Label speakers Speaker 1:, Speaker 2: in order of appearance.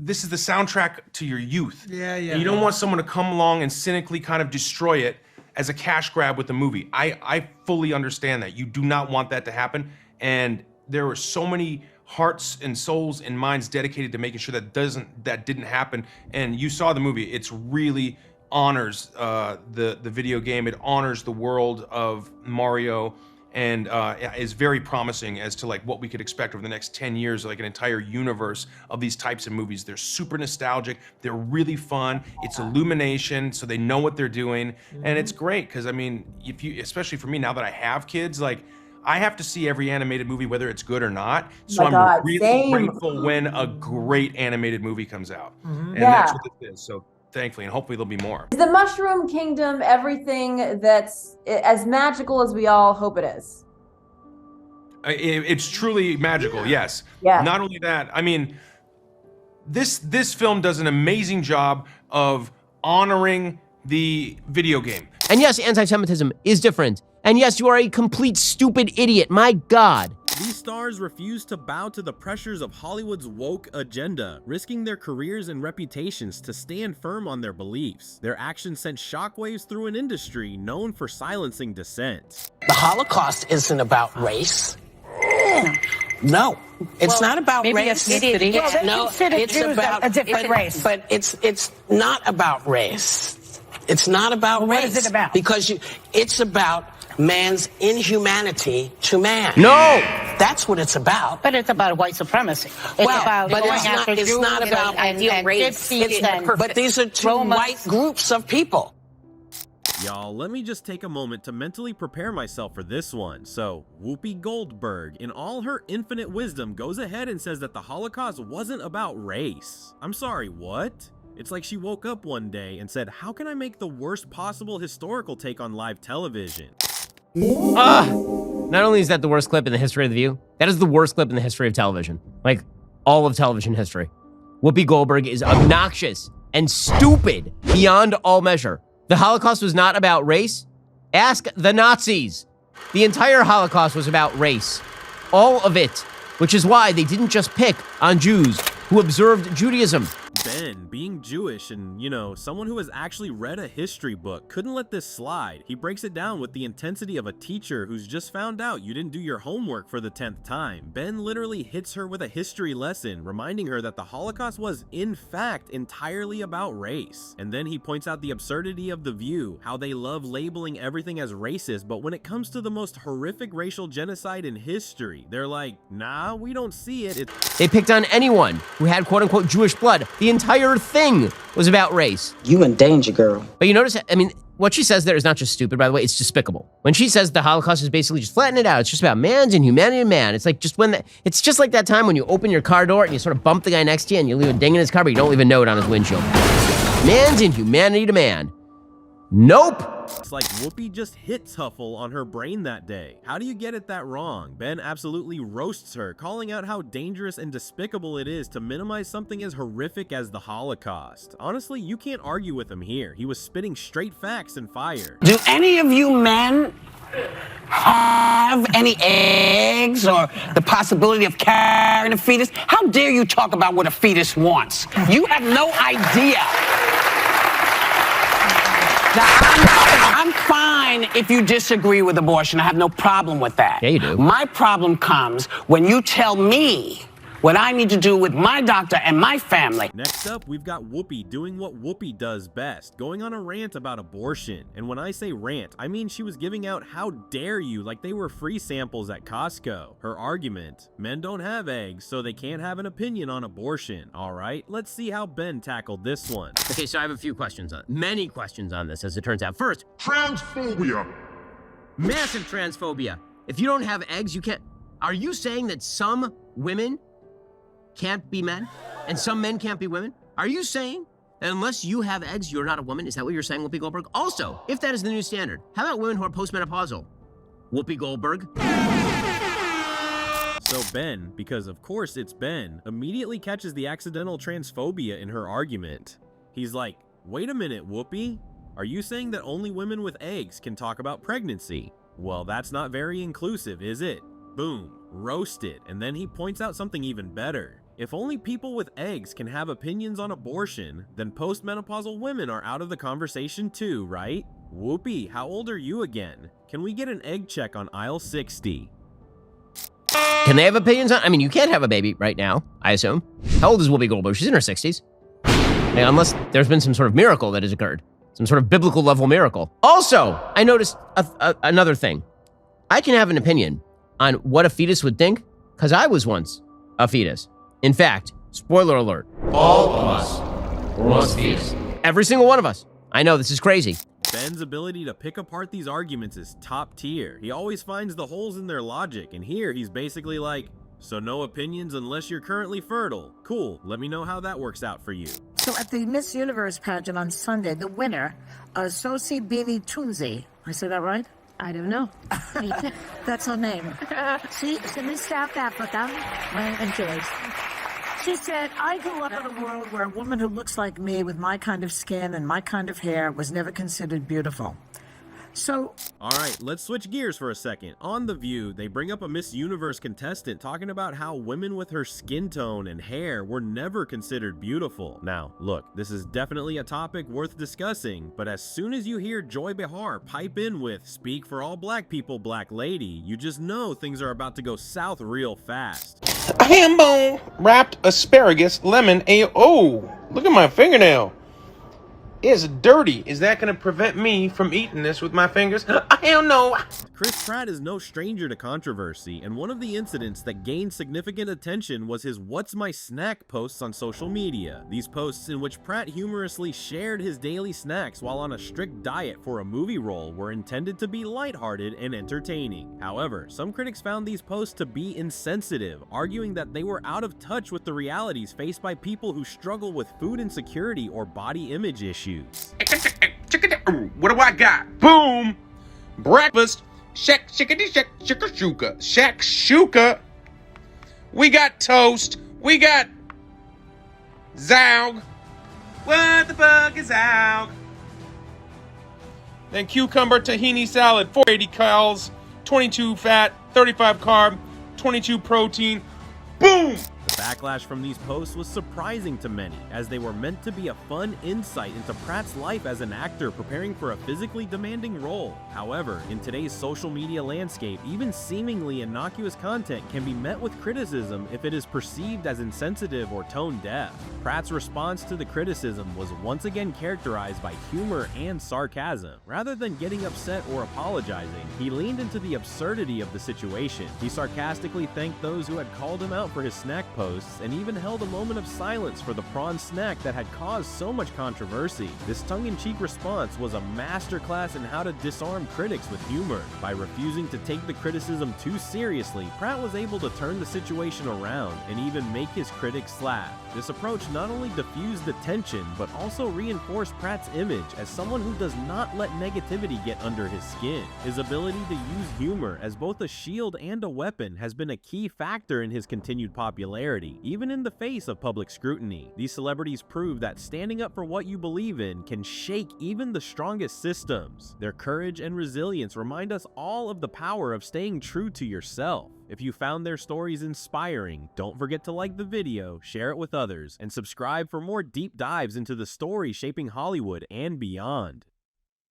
Speaker 1: this is the soundtrack to your youth.
Speaker 2: Yeah.
Speaker 1: And you don't want someone to come along and cynically kind of destroy it as a cash grab with the movie. I fully understand that. You do not want that to happen. And there were so many hearts and souls and minds dedicated to making sure that didn't happen. And you saw the movie. It's really honors the video game. It honors the world of Mario, and is very promising as to like what we could expect over the next 10 years, like an entire universe of these types of movies. They're super nostalgic. They're really fun. It's Illumination, so they know what they're doing. And it's great because, I mean, especially for me now that I have kids, like, I have to see every animated movie, whether it's good or not. So I'm really grateful when a great animated movie comes out. And that's what this is. So thankfully, and hopefully there'll be more.
Speaker 3: Is the Mushroom Kingdom everything that's as magical as we all hope it is?
Speaker 1: It's truly magical, yes.
Speaker 3: Yeah.
Speaker 1: Not only that, I mean, this film does an amazing job of honoring the video game.
Speaker 4: And yes, anti-Semitism is different. And yes, you are a complete stupid idiot. My God.
Speaker 5: These stars refuse to bow to the pressures of Hollywood's woke agenda, risking their careers and reputations to stand firm on their beliefs. Their actions sent shockwaves through an industry known for silencing dissent.
Speaker 6: The Holocaust isn't about race. No, it's not about race.
Speaker 7: It is.
Speaker 6: It's about
Speaker 7: a different race.
Speaker 6: But it's not about race. It's not about race.
Speaker 7: What is it about?
Speaker 6: Because it's about man's inhumanity to man.
Speaker 4: No!
Speaker 6: That's what it's about.
Speaker 7: But it's about white supremacy. It's about
Speaker 6: but
Speaker 7: going
Speaker 6: it's
Speaker 7: after
Speaker 6: not, it's
Speaker 7: Jews
Speaker 6: not about
Speaker 7: and
Speaker 6: race.
Speaker 7: gypsies
Speaker 6: But these are two
Speaker 7: Romas.
Speaker 6: white groups of people.
Speaker 5: Y'all, let me just take a moment to mentally prepare myself for this one. So, Whoopi Goldberg, in all her infinite wisdom, goes ahead and says that the Holocaust wasn't about race. I'm sorry, what? It's like she woke up one day and said, how can I make the worst possible historical take on live television?
Speaker 4: Not only is that the worst clip in the history of The View, that is the worst clip in the history of television. Like, all of television history. Whoopi Goldberg is obnoxious and stupid beyond all measure. The Holocaust was not about race. Ask the Nazis. The entire Holocaust was about race. All of it. Which is why they didn't just pick on Jews who observed Judaism.
Speaker 5: Ben, being Jewish and, you know, someone who has actually read a history book, couldn't let this slide. He breaks it down with the intensity of a teacher who's just found out you didn't do your homework for the 10th time. Ben literally hits her with a history lesson, reminding her that the Holocaust was, in fact, entirely about race. And then he points out the absurdity of The View, how they love labeling everything as racist, but when it comes to the most horrific racial genocide in history, they're like, nah, we don't see it.
Speaker 4: They picked on anyone who had quote-unquote Jewish blood. The entire thing was about race.
Speaker 6: You in danger, girl.
Speaker 4: But you notice, I mean, what she says there is not just stupid, by the way, it's despicable. When she says the Holocaust is basically just flatten it out, it's just about man's inhumanity to man. It's like it's just like that time when you open your car door and you sort of bump the guy next to you and you leave a ding in his car, but you don't leave a note on his windshield. Man's inhumanity to man. Nope.
Speaker 5: It's like Whoopi just hit Tuffle on her brain that day. How do you get it that wrong? Ben absolutely roasts her, calling out how dangerous and despicable it is to minimize something as horrific as the Holocaust. Honestly, you can't argue with him here. He was spitting straight facts and fire.
Speaker 6: Do any of you men have any eggs or the possibility of carrying a fetus? How dare you talk about what a fetus wants? You have no idea. Now, I'm fine if you disagree with abortion. I have no problem with that.
Speaker 4: Yeah, you do.
Speaker 6: My problem comes when you tell me what I need to do with my doctor and my family.
Speaker 5: Next up, we've got Whoopi doing what Whoopi does best, going on a rant about abortion. And when I say rant, I mean she was giving out how dare you like they were free samples at Costco. Her argument, men don't have eggs, so they can't have an opinion on abortion. All right, let's see how Ben tackled this one.
Speaker 4: Okay, so I have a few questions many questions on this, as it turns out. First,
Speaker 8: transphobia.
Speaker 4: Massive transphobia. If you don't have eggs, you can't. Are you saying that some women can't be men and some men can't be women? Are you saying that unless you have eggs, you're not a woman? Is that what you're saying, Whoopi Goldberg? Also, if that is the new standard, how about women who are postmenopausal? Whoopi Goldberg.
Speaker 5: So Ben, because of course it's Ben, immediately catches the accidental transphobia in her argument. He's like, wait a minute, Whoopi. Are you saying that only women with eggs can talk about pregnancy? Well, that's not very inclusive, is it? Boom, roasted. And then he points out something even better. If only people with eggs can have opinions on abortion, then postmenopausal women are out of the conversation too, right? Whoopi, how old are you again? Can we get an egg check on aisle 60?
Speaker 4: Can they have opinions on? I mean, you can't have a baby right now, I assume. How old is Whoopi Goldberg? She's in her 60s. Yeah, unless there's been some sort of miracle that has occurred. Some sort of biblical level miracle. Also, I noticed another thing. I can have an opinion on what a fetus would think because I was once a fetus. In fact, spoiler alert, all of us were once fetus. Every single one of us. I know, this is crazy.
Speaker 5: Ben's ability to pick apart these arguments is top tier. He always finds the holes in their logic, and here he's basically like, so no opinions unless you're currently fertile. Cool, let me know how that works out for you.
Speaker 7: So at the Miss Universe pageant on Sunday, the winner, Sosi Bini Tunzi. I said that right?
Speaker 2: I don't know.
Speaker 7: That's her name.
Speaker 2: She's Miss South Africa.
Speaker 7: And Joyce. She said, I grew up in a world where a woman who looks like me with my kind of skin and my kind of hair was never considered beautiful. So,
Speaker 5: Alright, let's switch gears for a second. On The View, they bring up a Miss Universe contestant talking about how women with her skin tone and hair were never considered beautiful. Now, look, this is definitely a topic worth discussing, but as soon as you hear Joy Behar pipe in with "Speak for all black people, black lady," you just know things are about to go south real fast.
Speaker 1: A ham bone, wrapped asparagus, lemon, oh, look at my fingernail. It's dirty. Is that going to prevent me from eating this with my fingers? Hell no.
Speaker 5: Chris Pratt is no stranger to controversy, and one of the incidents that gained significant attention was his "What's My Snack" posts on social media. These posts, in which Pratt humorously shared his daily snacks while on a strict diet for a movie role, were intended to be lighthearted and entertaining. However, some critics found these posts to be insensitive, arguing that they were out of touch with the realities faced by people who struggle with food insecurity or body image issues.
Speaker 1: What do I got? Boom. Breakfast. Shakshuka. We got toast. We got Zaug. What the fuck is Zaug? Then cucumber tahini salad, 480 calories, 22 fat, 35 carb, 22 protein. Boom!
Speaker 5: The backlash from these posts was surprising to many, as they were meant to be a fun insight into Pratt's life as an actor preparing for a physically demanding role. However, in today's social media landscape, even seemingly innocuous content can be met with criticism if it is perceived as insensitive or tone-deaf. Pratt's response to the criticism was once again characterized by humor and sarcasm. Rather than getting upset or apologizing, he leaned into the absurdity of the situation. He sarcastically thanked those who had called him out for his snack posts, and even held a moment of silence for the prawn snack that had caused so much controversy. This tongue-in-cheek response was a masterclass in how to disarm critics with humor. By refusing to take the criticism too seriously, Pratt was able to turn the situation around and even make his critics laugh. This approach not only diffused the tension, but also reinforced Pratt's image as someone who does not let negativity get under his skin. His ability to use humor as both a shield and a weapon has been a key factor in his continued popularity, even in the face of public scrutiny. These celebrities prove that standing up for what you believe in can shake even the strongest systems. Their courage and resilience remind us all of the power of staying true to yourself. If you found their stories inspiring, don't forget to like the video, share it with others, and subscribe for more deep dives into the stories shaping Hollywood and beyond.